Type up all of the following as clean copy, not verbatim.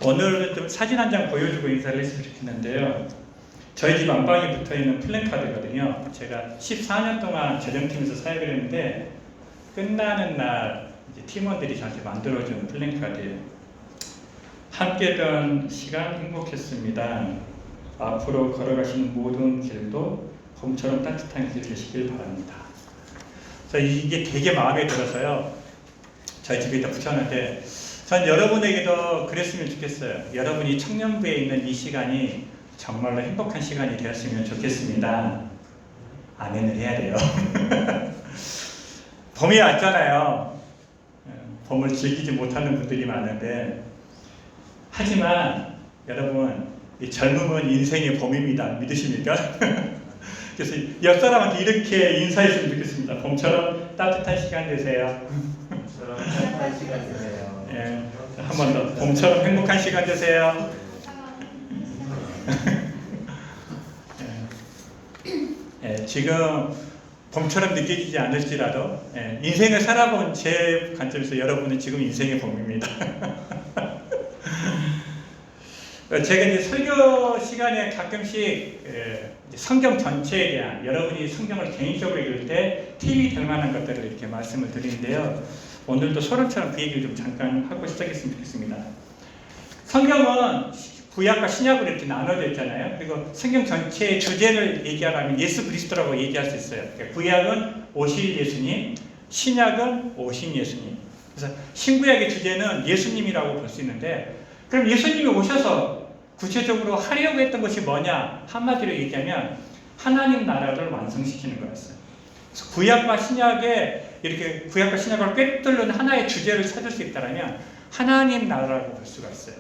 오늘은 좀 사진 한 장 보여주고 인사를 했으면 좋겠는데요. 저희 집 안방에 붙어있는 플랜카드거든요. 제가 14년 동안 재정팀에서 사역을 했는데 끝나는 날 이제 팀원들이 저한테 만들어준 플랜카드예요. 함께했던 시간 행복했습니다. 앞으로 걸어가시는 모든 길도 봄처럼 따뜻한 길 되시길 바랍니다. 그래서 이게 되게 마음에 들어서요. 저희 집에다 붙여놨는데 전 여러분에게도 그랬으면 좋겠어요. 여러분이 청년부에 있는 이 시간이 정말로 행복한 시간이 되었으면 좋겠습니다. 아멘을 해야 돼요. 봄이 왔잖아요. 봄을 즐기지 못하는 분들이 많은데 하지만 여러분 이 젊음은 인생의 봄입니다. 믿으십니까? 그래서 옆 사람한테 이렇게 인사했으면 좋겠습니다. 봄처럼 따뜻한 시간 되세요. 봄처럼 따뜻한 시간 되세요. 예, 한 번 더. 봄처럼 행복한 시간 되세요. 예, 지금 봄처럼 느껴지지 않을지라도 인생을 살아본 제 관점에서 여러분은 지금 인생의 봄입니다. 제가 이제 설교 시간에 가끔씩 성경 전체에 대한 여러분이 성경을 개인적으로 읽을 때 팁이 될 만한 것들을 이렇게 말씀을 드리는데요. 오늘도 서론처럼 그 얘기를 좀 잠깐 하고 시작했으면 좋겠습니다. 성경은 구약과 신약으로 이렇게 나눠져 있잖아요. 그리고 성경 전체의 주제를 얘기하라면 예수 그리스도라고 얘기할 수 있어요. 그러니까 구약은 오실 예수님, 신약은 오신 예수님. 그래서 신구약의 주제는 예수님이라고 볼 수 있는데, 그럼 예수님이 오셔서 구체적으로 하려고 했던 것이 뭐냐? 한마디로 얘기하면 하나님 나라를 완성시키는 거였어요. 그래서 구약과 신약에 이렇게 구약과 신약을 꿰뚫는 하나의 주제를 찾을 수 있다면 하나님 나라라고 볼 수가 있어요.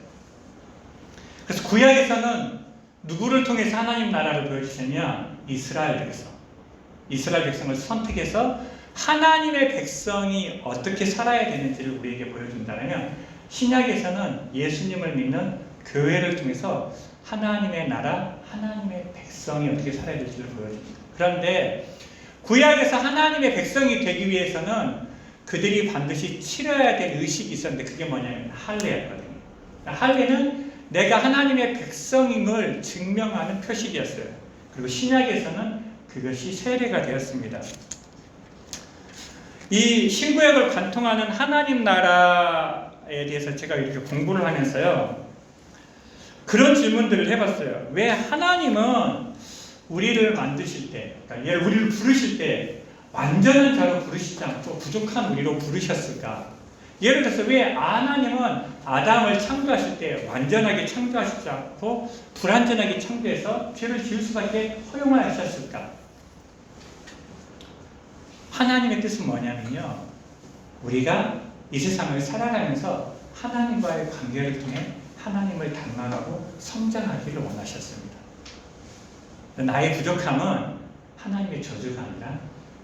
그래서 구약에서는 누구를 통해서 하나님 나라를 보여주시냐면 이스라엘 백성을 선택해서 하나님의 백성이 어떻게 살아야 되는지를 우리에게 보여준다면 신약에서는 예수님을 믿는 교회를 통해서 하나님의 나라, 하나님의 백성이 어떻게 살아야 될지를 보여줍니다. 그런데 구약에서 하나님의 백성이 되기 위해서는 그들이 반드시 치러야 될 의식이 있었는데 그게 뭐냐면 할례였거든요. 할례는 내가 하나님의 백성임을 증명하는 표식이었어요. 그리고 신약에서는 그것이 세례가 되었습니다. 이 신구약을 관통하는 하나님 나라에 대해서 제가 이렇게 공부를 하면서요. 그런 질문들을 해봤어요. 왜 하나님은 우리를 만드실 때, 그러니까 우리를 부르실 때 완전한 자로 부르시지 않고 부족한 우리로 부르셨을까? 예를 들어서 왜 하나님은 아담을 창조하실 때 완전하게 창조하시지 않고 불완전하게 창조해서 죄를 지을 수밖에 허용하셨을까? 하나님의 뜻은 뭐냐면요. 우리가 이 세상을 살아가면서 하나님과의 관계를 통해 하나님을 닮아가고 성장하기를 원하셨습니다. 나의 부족함은 하나님의 저주가 아니라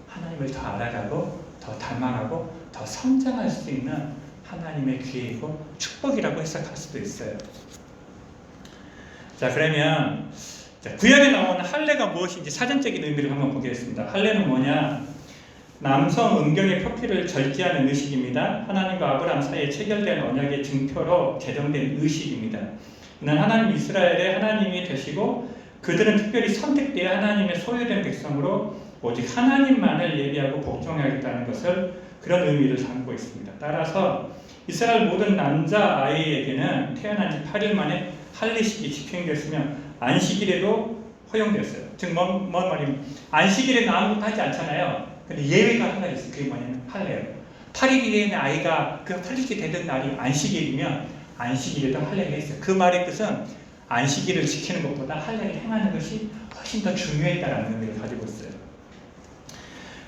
하나님을 더 알아가고 더 닮아가고 더 성장할 수 있는 하나님의 기회이고 축복이라고 해석할 수도 있어요. 자, 그러면 구약에 나오는 할례가 무엇인지 사전적인 의미를 한번 보겠습니다. 할례는 뭐냐? 남성 음경의 표피를 절제하는 의식입니다. 하나님과 아브라함 사이에 체결된 언약의 증표로 제정된 의식입니다. 이는 하나님 이스라엘의 하나님이 되시고 그들은 특별히 선택되어 하나님의 소유된 백성으로 오직 하나님만을 예비하고 복종하겠다는 것을 그런 의미를 담고 있습니다. 따라서 이스라엘 모든 남자 아이에게는 태어난 지 8일 만에 할례식이 집행되었으며 안식일에도 허용되었어요. 즉 뭔 말이면 안식일에는 아무것도 하지 않잖아요. 근데 예외가 하나 있어요. 그게 뭐냐면 할례예요. 8일 이내에 아이가 그 8일째 되던 날이 안식일이면 안식일에도 할례를 했어요. 그 말의 뜻은 안식일을 지키는 것보다 할례를 행하는 것이 훨씬 더 중요했다는 의미를 가지고 있어요.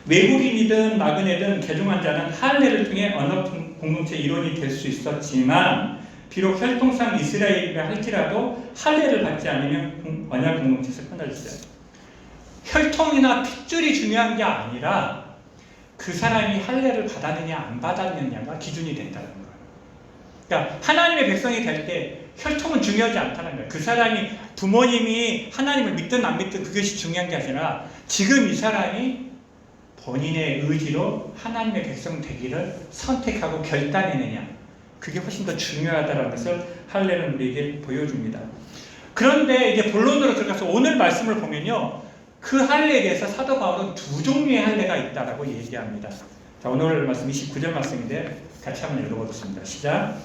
외국인이든 나그네든 개종한 자는 할례를 통해 언어 공동체 일원이 될 수 있었지만 비록 혈통상 이스라엘이라 할지라도 할례를 받지 않으면 언약 공동체에서 끊어졌어요. 혈통이나 핏줄이 중요한 게 아니라 그 사람이 할례를 받았느냐 안 받았느냐가 기준이 된다는 거예요. 그러니까 하나님의 백성이 될 때 혈통은 중요하지 않다는 거예요. 그 사람이 부모님이 하나님을 믿든 안 믿든 그것이 중요한 게 아니라 지금 이 사람이 본인의 의지로 하나님의 백성 되기를 선택하고 결단했느냐, 그게 훨씬 더 중요하다는 것을 할례는 우리에게 보여줍니다. 그런데 이제 본론으로 들어가서 오늘 말씀을 보면요, 그 할례에 대해서 사도 바울은 두 종류의 할례가 있다라고 얘기합니다. 자, 오늘 말씀 29절 말씀인데 같이 한번 읽어보겠습니다. 시작.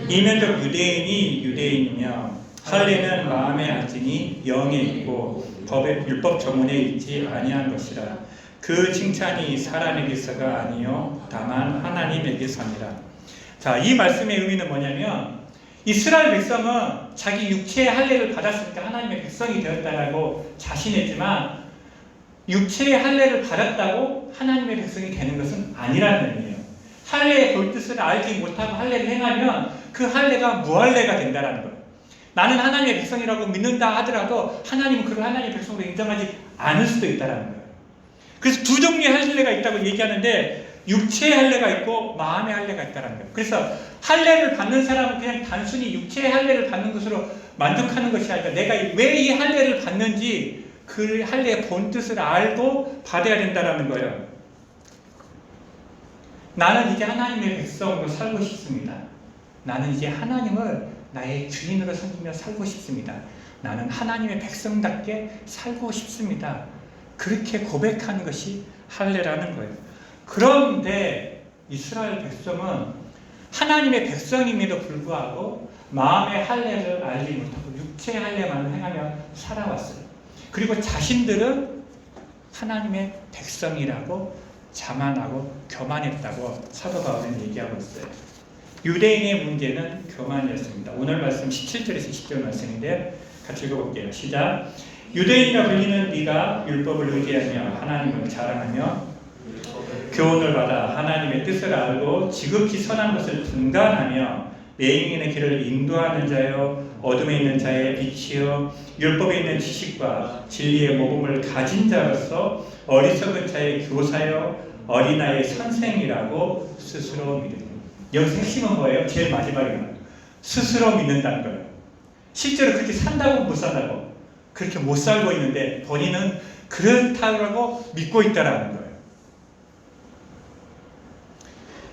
이면적 유대인이 유대인이며 할례는 마음에 알지니 영에 있고 법의 율법 정문에 있지 아니한 것이라. 그 칭찬이 사람에게서가 아니요 다만 하나님에게서니라. 자, 이 말씀의 의미는 뭐냐면 이스라엘 백성은 자기 육체의 할례를 받았으니까 하나님의 백성이 되었다라고 자신했지만 육체의 할례를 받았다고 하나님의 백성이 되는 것은 아니라는 의미예요. 할례의 볼 뜻을 알지 못하고 할례를 행하면 그 할례가 무할례가 된다는 거예요. 나는 하나님의 백성이라고 믿는다 하더라도 하나님은 그를 하나님의 백성으로 인정하지 않을 수도 있다는 거예요. 그래서 두 종류의 할례가 있다고 얘기하는데 육체의 할례가 있고 마음의 할례가 있다는 거예요. 그래서 할례를 받는 사람은 그냥 단순히 육체의 할례를 받는 것으로 만족하는 것이 아니라 내가 왜 이 할례를 받는지 그 할례의 본 뜻을 알고 받아야 된다는 거예요. 나는 이제 하나님의 백성으로 살고 싶습니다. 나는 이제 하나님을 나의 주인으로 섬기며 살고 싶습니다. 나는 하나님의 백성답게 살고 싶습니다. 그렇게 고백하는 것이 할례라는 거예요. 그런데 이스라엘 백성은 하나님의 백성임에도 불구하고 마음의 할례를 알지 못하고 육체의 할례만 행하며 살아왔어요. 그리고 자신들은 하나님의 백성이라고 자만하고 교만했다고 사도 바울은 얘기하고 있어요. 유대인의 문제는 교만이었습니다. 오늘 말씀 17절에서 20절 말씀인데 같이 읽어볼게요. 시작. 유대인이라 불리는 네가 율법을 의지하며 하나님을 자랑하며 교훈을 받아 하나님의 뜻을 알고 지극히 선한 것을 분간하며 매인의 길을 인도하는 자여 어둠에 있는 자의 빛이여 율법에 있는 지식과 진리의 모범을 가진 자로서 어리석은 자의 교사여 어린아이의 선생이라고 스스로 믿으니. 여기서 핵심은 뭐예요? 제일 마지막에 스스로 믿는다는 거예요. 실제로 그렇게 산다고 못 산다고 그렇게 못 살고 있는데 본인은 그렇다고 믿고 있다라는 거예요.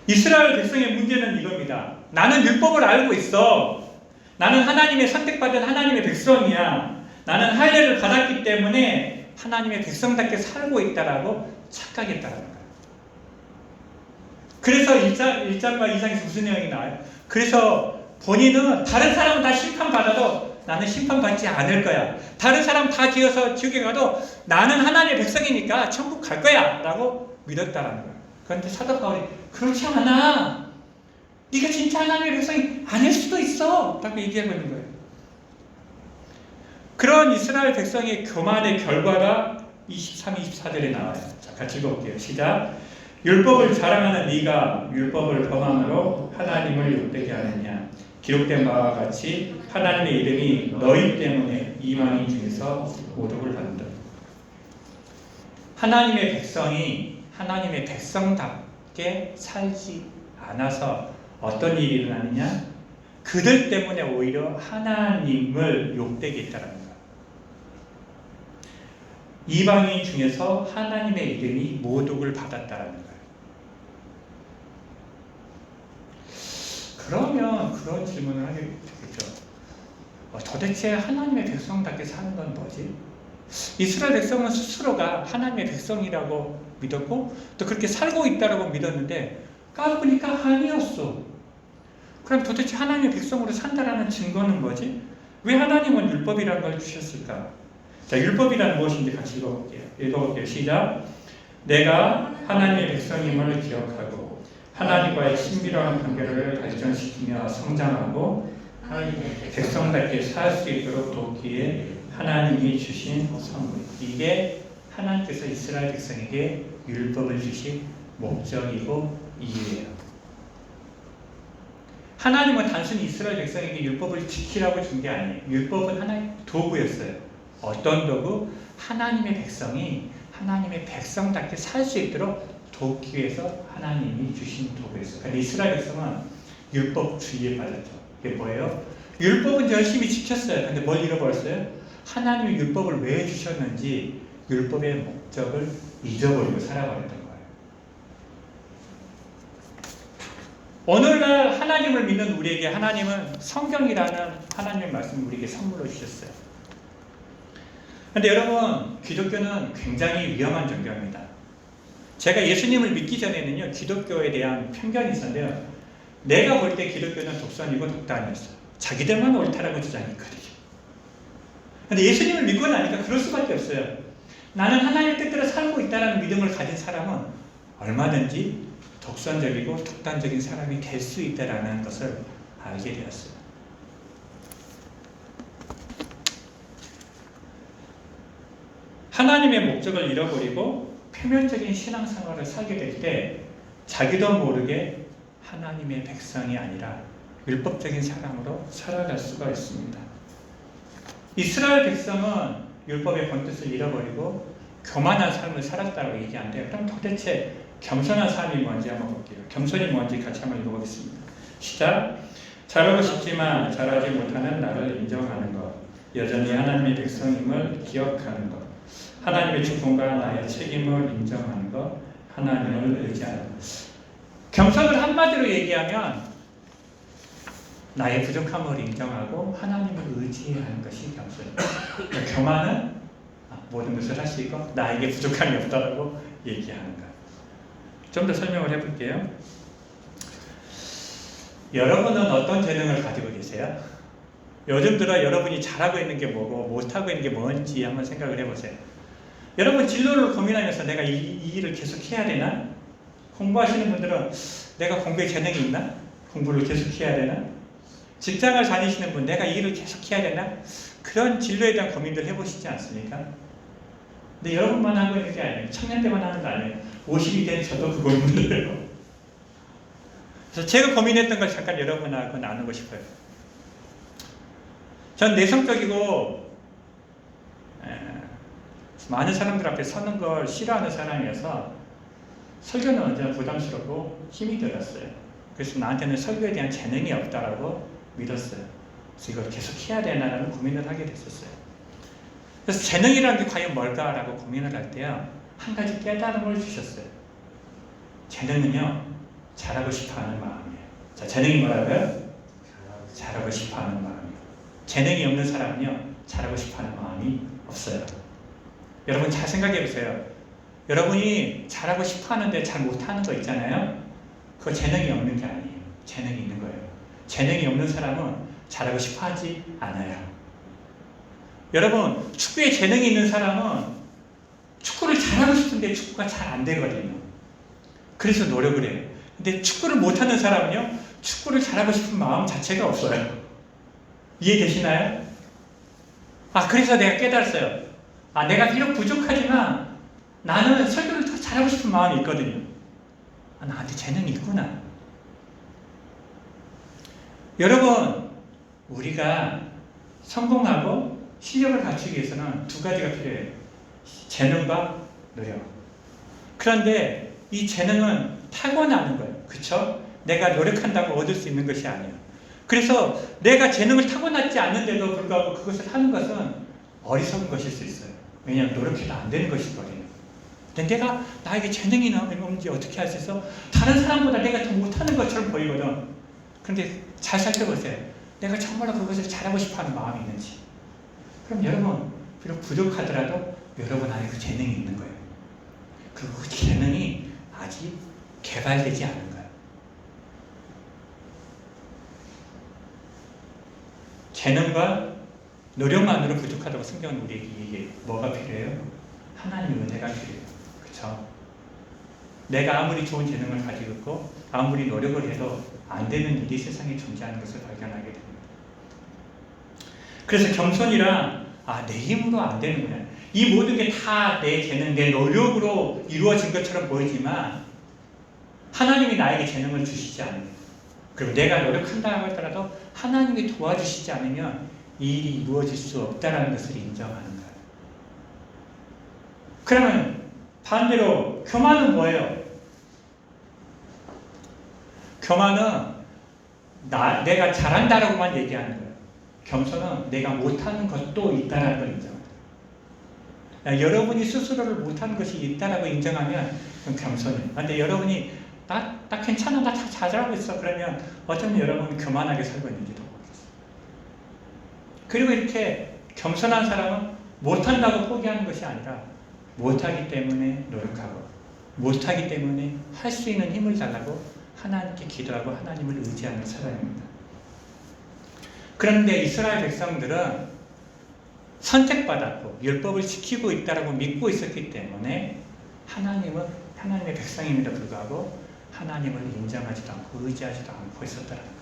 이스라엘 백성의 문제는 이겁니다. 나는 율법을 알고 있어. 나는 하나님의 선택받은 하나님의 백성이야. 나는 할례를 받았기 때문에 하나님의 백성답게 살고 있다라고 착각했다라는 거예요. 그래서 1장과 2장에서 무슨 내용이 나와요? 그래서 본인은 다른 사람은 다 심판받아도 나는 심판받지 않을 거야. 다른 사람 다 지어서 지옥에 가도 나는 하나님의 백성이니까 천국 갈 거야 라고 믿었다라는 거예요. 그런데 사도 바울이 그렇지 않아. 네가 진짜 하나님의 백성이 아닐 수도 있어 라고 얘기하고 있는 거예요. 그런 이스라엘 백성의 교만의 결과가 23, 24절에 나와요. 자, 같이 읽어볼게요. 시작. 율법을 자랑하는 네가 율법을 범함으로 하나님을 욕되게 하느냐. 기록된 바와 같이 하나님의 이름이 너희 때문에 이방인 중에서 모독을 받는다. 하나님의 백성이 하나님의 백성답게 살지 않아서 어떤 일이 일어나느냐? 그들 때문에 오히려 하나님을 욕되게 했다는 거예요. 이방인 중에서 하나님의 이름이 모독을 받았다는 거예요. 그러면 그런 질문을 하게 되겠죠. 도대체 하나님의 백성답게 사는 건 뭐지? 이스라엘 백성은 스스로가 하나님의 백성이라고 믿었고 또 그렇게 살고 있다고 믿었는데 까보니까 아니었어. 그럼 도대체 하나님의 백성으로 산다라는 증거는 뭐지? 왜 하나님은 율법이라는 걸 주셨을까? 자, 율법이란 무엇인지 같이 읽어볼게요. 시작. 내가 하나님의 백성임을 기억하고 하나님과의 친밀한 관계를 발전시키며 성장하고 하나님의 백성답게 살 수 있도록 돕기에 하나님이 주신 선물. 이게 하나님께서 이스라엘 백성에게 율법을 주신 목적이고 이유예요. 하나님은 단순히 이스라엘 백성에게 율법을 지키라고 준 게 아니에요. 율법은 하나의 도구였어요. 어떤 도구? 하나님의 백성이 하나님의 백성답게 살 수 있도록 돕기 위해서 하나님이 주신 도구였어요. 그런데 이스라엘 백성은 율법 주의에 빠졌죠. 이게 뭐예요? 율법은 열심히 지켰어요. 그런데 뭘 잃어버렸어요? 하나님의 율법을 왜 주셨는지 율법의 목적을 잊어버리고 살아버렸던 거예요. 오늘날 하나님을 믿는 우리에게 하나님은 성경이라는 하나님의 말씀을 우리에게 선물로 주셨어요. 그런데 여러분, 기독교는 굉장히 위험한 종교입니다. 제가 예수님을 믿기 전에는요, 기독교에 대한 편견이 있었는데요. 내가 볼 때 기독교는 독선이고 독단이었어요. 자기들만 옳다라고 주장했거든요. 그런데 예수님을 믿고 나니까 그럴 수밖에 없어요. 나는 하나님의 뜻대로 살고 있다는 믿음을 가진 사람은 얼마든지 독선적이고 독단적인 사람이 될 수 있다는 것을 알게 되었어요. 하나님의 목적을 잃어버리고 표면적인 신앙생활을 살게 될 때 자기도 모르게 하나님의 백성이 아니라 율법적인 사람으로 살아갈 수가 있습니다. 이스라엘 백성은 율법의 본뜻을 잃어버리고 교만한 삶을 살았다고 얘기하는데, 그럼 도대체 겸손한 삶이 뭔지 한번 볼게요. 겸손이 뭔지 같이 한번 읽어보겠습니다. 시작. 잘하고 싶지만 잘하지 못하는 나를 인정하는 것, 여전히 하나님의 백성임을 기억하는 것, 하나님의 축복과 나의 책임을 인정하는 것, 하나님을 의지하는 것. 겸손을 한마디로 얘기하면 나의 부족함을 인정하고 하나님을 의지하는 것이 겸손입니다. 그러니까 교만은 모든 것을 할 수 있고 나에게 부족함이 없다고 얘기하는 것. 좀 더 설명을 해볼게요. 여러분은 어떤 재능을 가지고 계세요? 요즘 들어 여러분이 잘하고 있는 게 뭐고 못하고 있는 게 뭔지 한번 생각을 해보세요. 여러분 진로를 고민하면서 내가 이 일을 계속 해야 되나? 공부하시는 분들은 내가 공부에 재능이 있나? 공부를 계속 해야 되나? 직장을 다니시는 분, 내가 이 일을 계속 해야 되나? 그런 진로에 대한 고민들 해보시지 않습니까? 근데 여러분만 하고 있는 게 아니에요. 청년 때만 하는 거 아니에요. 50이 된 저도 그 고민을 해요. 그래서 제가 고민했던 걸 잠깐 여러분하고 나누고 싶어요. 전 내성적이고 많은 사람들 앞에 서는 걸 싫어하는 사람이어서 설교는 언제나 부담스럽고 힘이 들었어요. 그래서 나한테는 설교에 대한 재능이 없다라고 믿었어요. 그래서 이걸 계속 해야 되나라는 고민을 하게 됐었어요. 그래서 재능이라는 게 과연 뭘까라고 고민을 할 때요, 한 가지 깨달음을 주셨어요. 재능은요, 잘하고 싶어하는 마음이에요. 자, 재능이 뭐라고요? 잘하고 싶어하는 마음이에요. 재능이 없는 사람은요, 잘하고 싶어하는 마음이 없어요. 여러분 잘 생각해 보세요. 여러분이 잘하고 싶어하는데 잘 못하는 거 있잖아요. 그거 재능이 없는 게 아니에요. 재능이 있는 거예요. 재능이 없는 사람은 잘하고 싶어하지 않아요. 여러분, 축구에 재능이 있는 사람은 축구를 잘하고 싶은데 축구가 잘 안 되거든요. 그래서 노력을 해요. 근데 축구를 못하는 사람은요, 축구를 잘하고 싶은 마음 자체가 없어요. 이해되시나요? 그래서 내가 깨달았어요. 내가 비록 부족하지만 나는 설교를 더 잘하고 싶은 마음이 있거든요. 나한테 재능이 있구나. 여러분, 우리가 성공하고 실력을 갖추기 위해서는 두 가지가 필요해요. 재능과 노력. 그런데 이 재능은 타고나는 거예요. 그렇죠? 내가 노력한다고 얻을 수 있는 것이 아니에요. 그래서 내가 재능을 타고났지 않는데도 불구하고 그것을 하는 것은 어리석은 것일 수 있어요. 왜냐하면 노력해도 안 되는 것이거든요. 근데 내가 나에게 재능이 없는지 어떻게 알 수 있어? 다른 사람보다 내가 더 못하는 것처럼 보이거든. 그런데 잘 살펴보세요. 내가 정말로 그것을 잘하고 싶어하는 마음이 있는지. 그럼 여러분, 비록 부족하더라도 여러분 안에 그 재능이 있는 거예요. 그 재능이 아직 개발되지 않은 거예요. 재능과 노력만으로 부족하다고 성경은 우리에게 얘기해요. 뭐가 필요해요? 하나님의 은혜가 필요해요. 그렇죠? 내가 아무리 좋은 재능을 가지고 있고 아무리 노력을 해도 안 되는 일이 세상에 존재하는 것을 발견하게 됩니다. 그래서 겸손이란 내 힘으로 안 되는구나. 이 모든 게 다 내 재능, 내 노력으로 이루어진 것처럼 보이지만 하나님이 나에게 재능을 주시지 않으면, 그리고 내가 노력한다고 하더라도 하나님이 도와주시지 않으면 이 일이 이루어질 수 없다는 것을 인정하는 거예요. 그러면 반대로 교만은 뭐예요? 교만은 내가 잘한다라고만 얘기하는 거예요. 겸손은 내가 못하는 것도 있다는 걸 인정합니다. 여러분이 스스로를 못하는 것이 있다라고 인정하면 그건 겸손이에요. 그런데 여러분이 나 괜찮아, 나 다 잘하고 있어. 그러면 어쩌면 여러분 교만하게 살고 있는지도 모르겠어요. 그리고 이렇게 겸손한 사람은 못한다고 포기하는 것이 아니라 못하기 때문에 노력하고 못하기 때문에 할 수 있는 힘을 달라고 하나님께 기도하고 하나님을 의지하는 사람입니다. 그런데 이스라엘 백성들은 선택받았고 율법을 지키고 있다고 믿고 있었기 때문에 하나님은 하나님의 백성임에도 불구하고 하나님을 인정하지도 않고 의지하지도 않고 있었다는 거예요.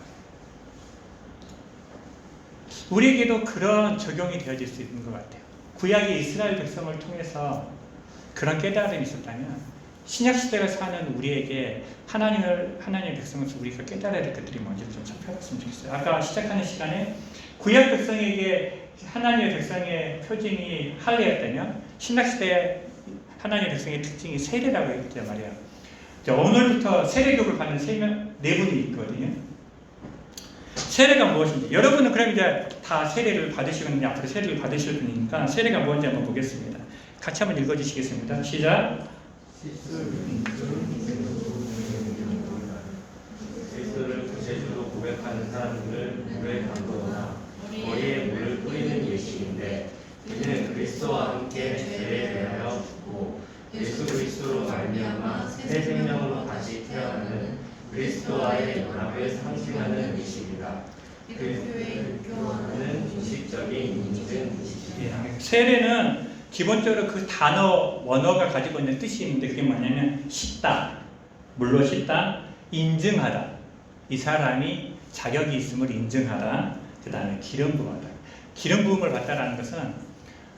우리에게도 그런 적용이 되어질 수 있는 것 같아요. 구약의 이스라엘 백성을 통해서 그런 깨달음이 있었다면 신약시대를 사는 우리에게 하나님의 백성으로서 우리가 깨달아야 될 것들이 뭔지 좀 살펴봤으면 좋겠어요. 아까 시작하는 시간에 구약 백성에게 하나님의 백성의 표징이 할례였다면 신약시대의 하나님의 백성의 특징이 세례라고 했단 말이에요. 오늘부터 세례교육을 받는 네 분이 있거든요. 세례가 무엇인지 여러분은 그럼 이제 다 세례를 받으시거든요. 앞으로 세례를 받으실 분이니까 세례가 무엇인지 한번 보겠습니다. 같이 한번 읽어주시겠습니다. 시작. 그리스도를 구세주로 고백하는 사람들을 물에 담그거나 머리에 물을 뿌리는 예식인데 이는 그리스도와 함께 죄에 대하여 죽고 예수 그리스도로 말미암아 새 생명으로 다시 태어나는 그리스도와의 연합을 상징하는 예식이다. 그 교환은 공식적인 인증 예식이다. 세례는 기본적으로 그 단어 원어가 가지고 있는 뜻이 있는데 그게 뭐냐면 씻다, 물로 씻다, 인증하다. 이 사람이 자격이 있음을 인증하다. 그 다음에 기름 부음하다. 기름 부음을 받다라는 것은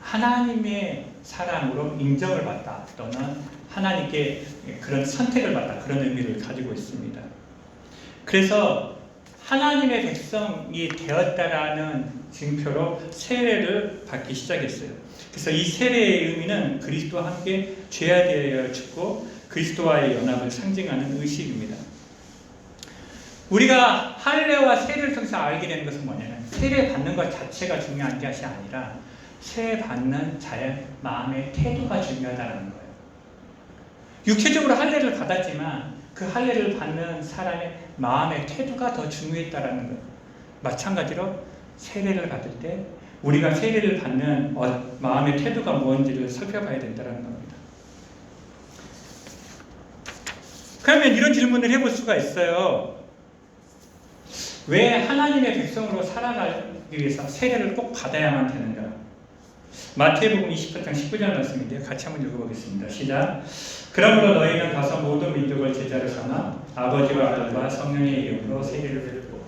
하나님의 사랑으로 인정을 받다 또는 하나님께 그런 선택을 받다 그런 의미를 가지고 있습니다. 그래서 하나님의 백성이 되었다라는 증표로 세례를 받기 시작했어요. 그래서 이 세례의 의미는 그리스도와 함께 죄에 대하여 죽고 그리스도와의 연합을 상징하는 의식입니다. 우리가 할례와 세례를 통해서 알게 되는 것은 뭐냐면 세례 받는 것 자체가 중요한 것이 아니라 세례 받는 자의 마음의 태도가 중요하다는 거예요. 육체적으로 할례를 받았지만 그 할례를 받는 사람의 마음의 태도가 더 중요했다는 거예요. 마찬가지로 세례를 받을 때 우리가 세례를 받는 마음의 태도가 뭔지를 살펴봐야 된다는 겁니다. 그러면 이런 질문을 해볼 수가 있어요. 왜 하나님의 백성으로 살아가기 위해서 세례를 꼭 받아야만 되는가? 마태복음 28장 19절 말씀인데요. 같이 한번 읽어보겠습니다. 시작. 그러므로 너희는 가서 모든 민족을 제자로 삼아 아버지와 아들과 성령의 이름으로 세례를 베풀고.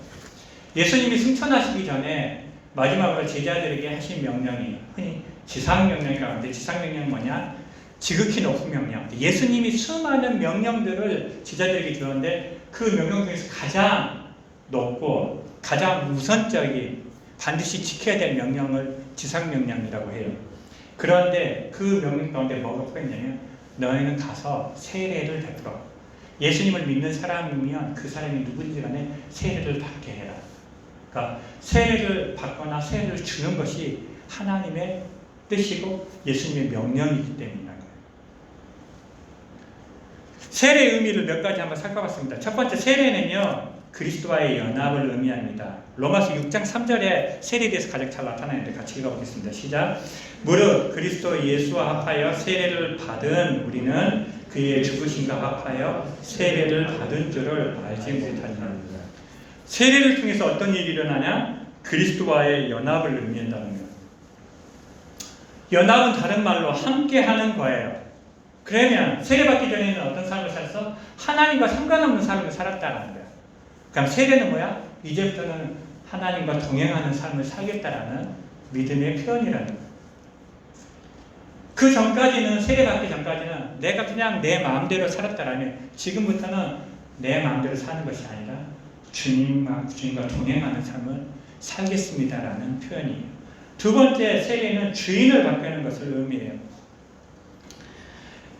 예수님이 승천하시기 전에 마지막으로 제자들에게 하신 명령이 흔히 지상명령이라고 하는데 지상명령은 뭐냐? 지극히 높은 명령. 예수님이 수많은 명령들을 제자들에게 주었는데 그 명령 중에서 가장 높고 가장 우선적인 반드시 지켜야 될 명령을 지상명령이라고 해요. 그런데 그 명령 가운데 뭐가 포함되냐면 너희는 가서 세례를 베풀어. 예수님을 믿는 사람이면 그 사람이 누구든지 간에 세례를 받게 해라. 그러니까 세례를 받거나 세례를 주는 것이 하나님의 뜻이고 예수님의 명령이기 때문이라는 거예요. 세례의 의미를 몇 가지 한번 살펴봤습니다. 첫 번째, 세례는요 그리스도와의 연합을 의미합니다. 로마서 6장 3절에 세례에 대해서 가장 잘 나타나는데 같이 읽어보겠습니다. 시작. 무릇 그리스도 예수와 합하여 세례를 받은 우리는 그의 죽으심과 합하여 세례를 받은 줄을 알지 못하니라. 세례를 통해서 어떤 일이 일어나냐? 그리스도와의 연합을 의미한다는 거예요. 연합은 다른 말로 함께하는 거예요. 그러면 세례받기 전에는 어떤 삶을 살았어? 하나님과 상관없는 삶을 살았다는 거예요. 그럼 세례는 뭐야? 이제부터는 하나님과 동행하는 삶을 살겠다라는 믿음의 표현이라는 거예요. 그 전까지는 세례받기 전까지는 내가 그냥 내 마음대로 살았다라면 지금부터는 내 마음대로 사는 것이 아니라 주님과 동행하는 삶을 살겠습니다라는 표현이에요. 두 번째, 세례는 주인을 바꾸는 것을 의미해요.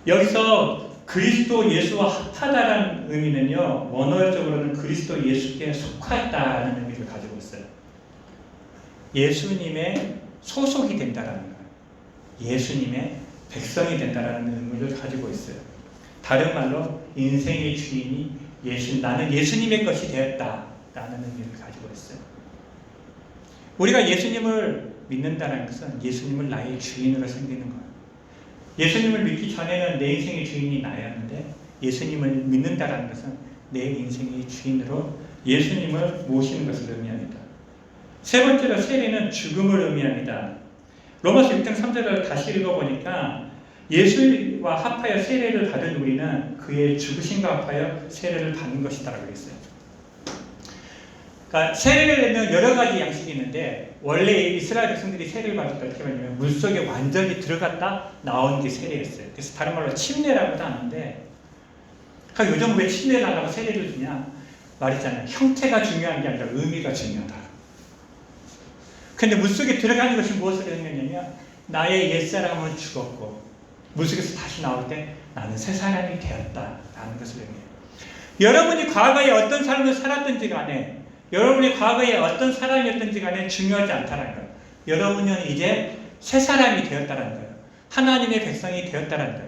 여기서 그리스도 예수와 합하다라는 의미는요, 원어적으로는 그리스도 예수께 속하다라는 의미를 가지고 있어요. 예수님의 소속이 된다라는 거예요. 예수님의 백성이 된다라는 의미를 가지고 있어요. 다른 말로 인생의 주인이 나는 예수님의 것이 되었다라는 의미를 가지고 있어요. 우리가 예수님을 믿는다는 것은 예수님을 나의 주인으로 섬기는 거예요. 예수님을 믿기 전에는 내 인생의 주인이 나였는데 예수님을 믿는다는 것은 내 인생의 주인으로 예수님을 모시는 것을 의미합니다. 세 번째로 세례는 죽음을 의미합니다. 로마서 6장 3절을 다시 읽어보니까 예수와 합하여 세례를 받은 우리는 그의 죽으심과 합하여 세례를 받는 것이다라고 그랬어요. 그러니까 세례에는 여러 가지 양식이 있는데 원래 이스라엘 백성들이 세례를 받을 때 어떻게 하냐면 물속에 완전히 들어갔다 나온 게 세례였어요. 그래서 다른 말로 침례라고도 하는데 요즘 왜 침례를 하라고 세례를 주냐 말이잖아요. 형태가 중요한 게 아니라 의미가 중요하다. 근데 물속에 들어가는 것이 무엇을 의미하냐면 나의 옛사람은 죽었고 물속에서 다시 나올 때 나는 새 사람이 되었다라는 것을 의미해요. 여러분이 과거에 어떤 삶을 살았든지 간에 여러분이 과거에 어떤 사람이었든지 간에 중요하지 않다는 거예요. 여러분은 이제 새 사람이 되었다는 거예요. 하나님의 백성이 되었다는 거예요.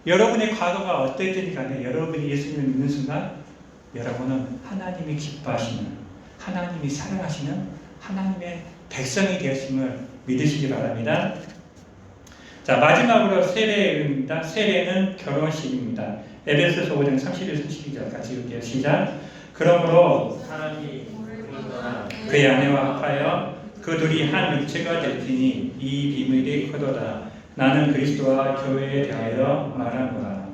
여러분의 과거가 어땠든지 간에 여러분이 예수님을 믿는 순간 여러분은 하나님이 기뻐하시는 하나님이 사랑하시는 하나님의 백성이 되었음을 믿으시기 바랍니다. 자, 마지막으로 세례의 의미입니다. 세례는 결혼식입니다. 에베소서 5장 31, 32절 같이 읽을게요. 시작. 그러므로 사람이 그의 아내와 합하여 그 둘이 한 육체가 될 테니 이 비밀이 크도다. 나는 그리스도와 교회에 대하여 말하노라.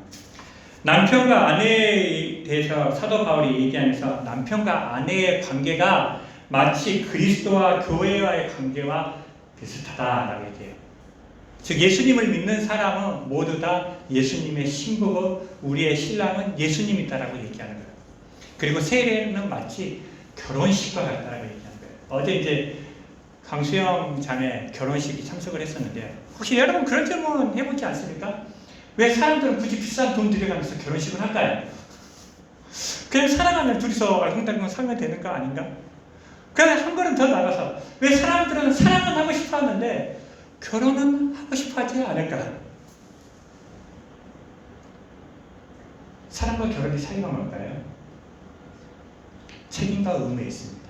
남편과 아내에 대해서 사도 바울이 얘기하면서 남편과 아내의 관계가 마치 그리스도와 교회와의 관계와 비슷하다라고 얘기해요. 즉 예수님을 믿는 사람은 모두 다 예수님의 신부고 우리의 신랑은 예수님이다라고 얘기하는 거예요. 그리고 세례는 마치 결혼식과 같다라고 얘기하는 거예요. 어제 이제 강수영 자매 결혼식에 참석을 했었는데 혹시 여러분 그런 질문 해보지 않습니까? 왜 사람들은 굳이 비싼 돈 들여가면서 결혼식을 할까요? 그냥 사랑하면 둘이서 알콩달콩 살면 되는 거 아닌가? 그냥 한 걸음 더 나가서 왜 사람들은 사랑은 하고 싶어 하는데 결혼은 하고 싶어 하지 않을까? 사랑과 결혼의 차이가 뭘까요? 책임과 의무에 있습니다.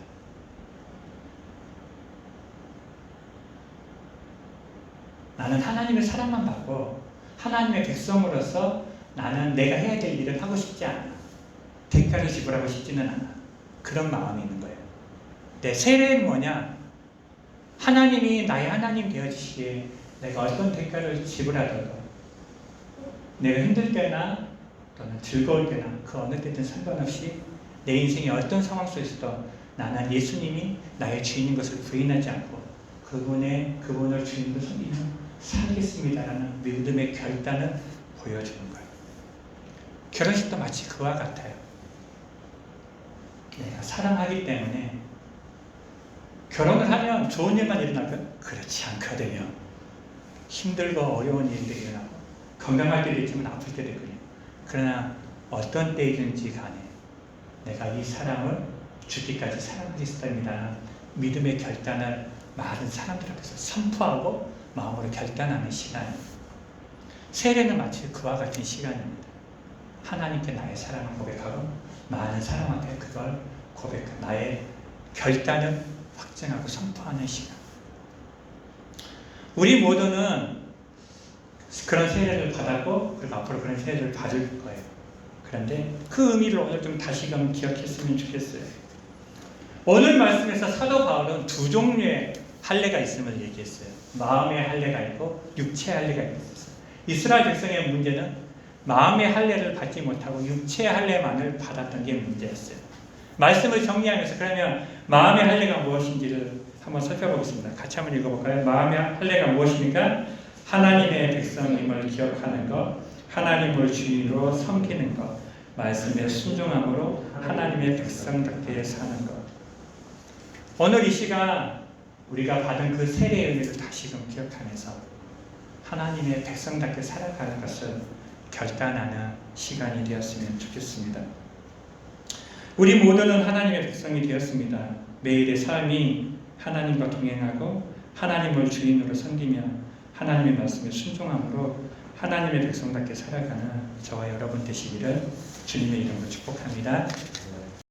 나는 하나님의 사랑만 받고 하나님의 백성으로서 나는 내가 해야 될 일을 하고 싶지 않아. 대가를 지불하고 싶지는 않아. 그런 마음이 있는 거예요. 내 세례는 뭐냐? 하나님이 나의 하나님 되어주시기에 내가 어떤 대가를 지불하더라도 내가 힘들 때나 또는 즐거울 때나 그 어느 때든 상관없이 내 인생의 어떤 상황 속에서도 나는 예수님이 나의 주인인 것을 부인하지 않고 그분을 주인으로 섬기며 살겠습니다라는 믿음의 결단을 보여주는 거예요. 결혼식도 마치 그와 같아요. 내가 사랑하기 때문에 결혼을 하면 좋은 일만 일어날까요? 그렇지 않거든요. 힘들고 어려운 일들이 일어나고 건강할 때도 있지만 아플 때도 있거든요. 그러나 어떤 때이든지 간에 내가 이 사람을 죽기까지 사랑하겠습니다. 믿음의 결단을 많은 사람들 앞에서 선포하고 마음으로 결단하는 시간입니다. 세례는 마치 그와 같은 시간입니다. 하나님께 나의 사랑을 고백하고 많은 사람한테 그걸 고백하고 나의 결단을 확증하고 선포하는 시간. 우리 모두는 그런 세례를 받았고 그리고 앞으로 그런 세례를 받을 거예요. 그런데 그 의미를 오늘 좀 다시금 기억했으면 좋겠어요. 오늘 말씀에서 사도 바울은 두 종류의 할례가 있음을 얘기했어요. 마음의 할례가 있고 육체의 할례가 있었어요. 이스라엘 백성의 문제는 마음의 할례를 받지 못하고 육체의 할례만을 받았던 게 문제였어요. 말씀을 정리하면서 그러면 마음의 할례가 무엇인지를 한번 살펴보겠습니다. 같이 한번 읽어볼까요? 마음의 할례가 무엇입니까? 하나님의 백성임을 기억하는 것, 하나님을 주인으로 섬기는 것, 말씀에 순종함으로 하나님의 백성답게 사는 것. 오늘 이 시간 우리가 받은 그 세례의 의미를 다시금 기억하면서 하나님의 백성답게 살아가는 것을 결단하는 시간이 되었으면 좋겠습니다. 우리 모두는 하나님의 백성이 되었습니다. 매일의 삶이 하나님과 동행하고 하나님을 주인으로 섬기며 하나님의 말씀에 순종함으로 하나님의 백성답게 살아가는 저와 여러분 되시기를 주님의 이름으로 축복합니다.